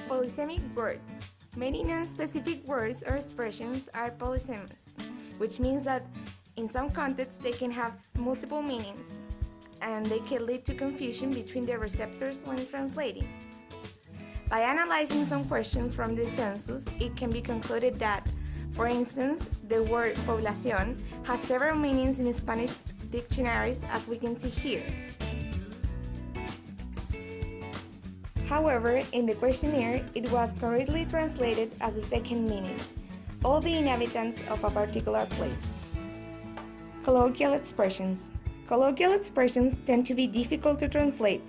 Polysemic words. Many non-specific words or expressions are polysemous, which means that in some contexts they can have multiple meanings, and they can lead to confusion between the receptors when translating. By analyzing some questions from the census, it can be concluded that, for instance, the word población has several meanings in Spanish dictionaries, as we can see here. However, in the questionnaire, it was correctly translated as a second meaning, all the inhabitants of a particular place. Colloquial expressions. Colloquial expressions tend to be difficult to translate,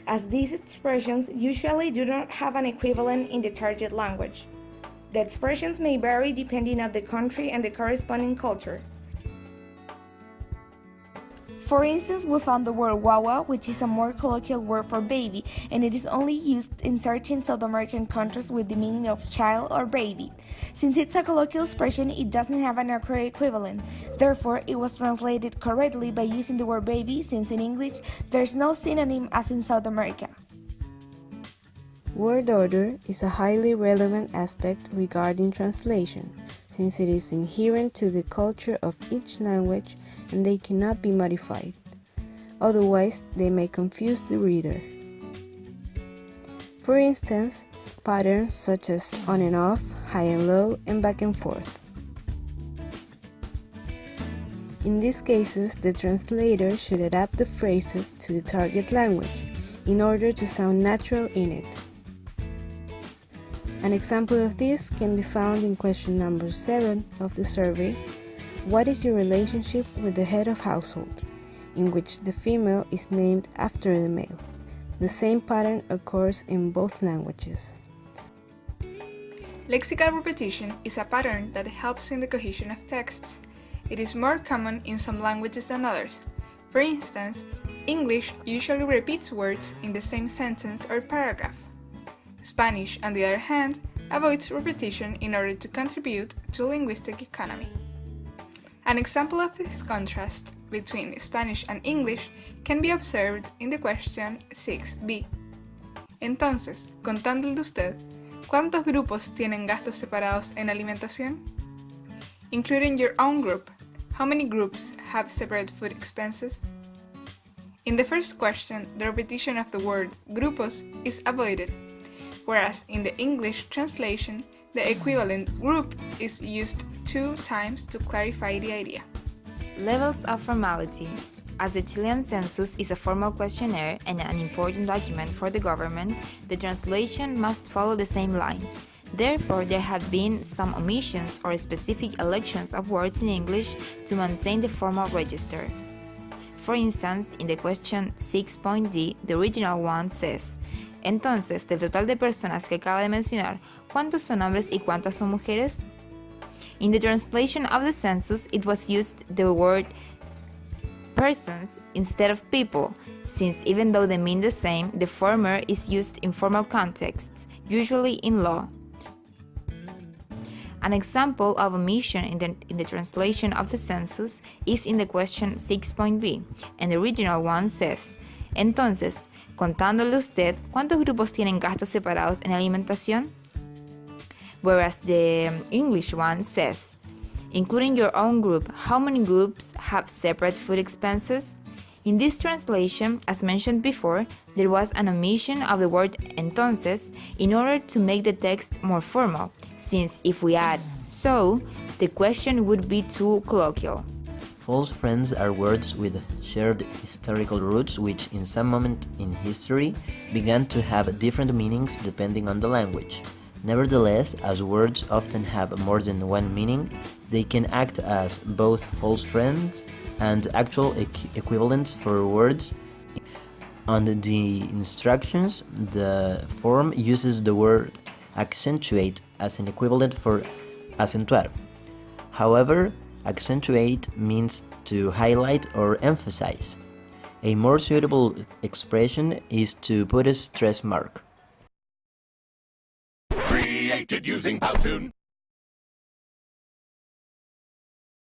as these expressions usually do not have an equivalent in the target language. The expressions may vary depending on the country and the corresponding culture. For instance, we found the word guagua, which is a more colloquial word for baby, and it is only used in certain South American countries with the meaning of child or baby. Since it's a colloquial expression, it doesn't have an accurate equivalent. Therefore, it was translated correctly by using the word baby, since in English, there's no synonym as in South America. Word order is a highly relevant aspect regarding translation, since it is inherent to the culture of each language and they cannot be modified. Otherwise, they may confuse the reader. For instance, patterns such as on and off, high and low, and back and forth. In these cases, the translator should adapt the phrases to the target language in order to sound natural in it. An example of this can be found in question number 7 of the survey. What is your relationship with the head of household? In which the female is named after the male. The same pattern occurs in both languages. Lexical repetition is a pattern that helps in the cohesion of texts. It is more common in some languages than others. For instance, English usually repeats words in the same sentence or paragraph. Spanish, on the other hand, avoids repetition in order to contribute to linguistic economy. An example of this contrast between Spanish and English can be observed in the question 6b. Entonces, contando el de usted, ¿cuántos grupos tienen gastos separados en alimentación? Including your own group, how many groups have separate food expenses? In the first question, the repetition of the word grupos is avoided, whereas in the English translation, the equivalent group is used 2 times to clarify the idea. Levels of formality. As the Chilean census is a formal questionnaire and an important document for the government, the translation must follow the same line. Therefore, there have been some omissions or specific elections of words in English to maintain the formal register. For instance, in the question 6.d, the original one says, entonces, del total de personas que acaba de mencionar, ¿cuántos son hombres y cuántas son mujeres? In the translation of the census, it was used the word persons instead of people, since even though they mean the same, the former is used in formal contexts, usually in law. An example of omission in the translation of the census is in the question 6.b, and the original one says, entonces, contándole usted, ¿cuántos grupos tienen gastos separados en alimentación? Whereas the English one says, including your own group, how many groups have separate food expenses? In this translation, as mentioned before, there was an omission of the word entonces in order to make the text more formal, since if we add so, the question would be too colloquial. False friends are words with shared historical roots which, in some moment in history, began to have different meanings depending on the language. Nevertheless, as words often have more than one meaning, they can act as both false friends and actual equivalents for words. On the instructions, the form uses the word accentuate as an equivalent for acentuar. However, accentuate means to highlight or emphasize. A more suitable expression is to put a stress mark. Created using Powtoon.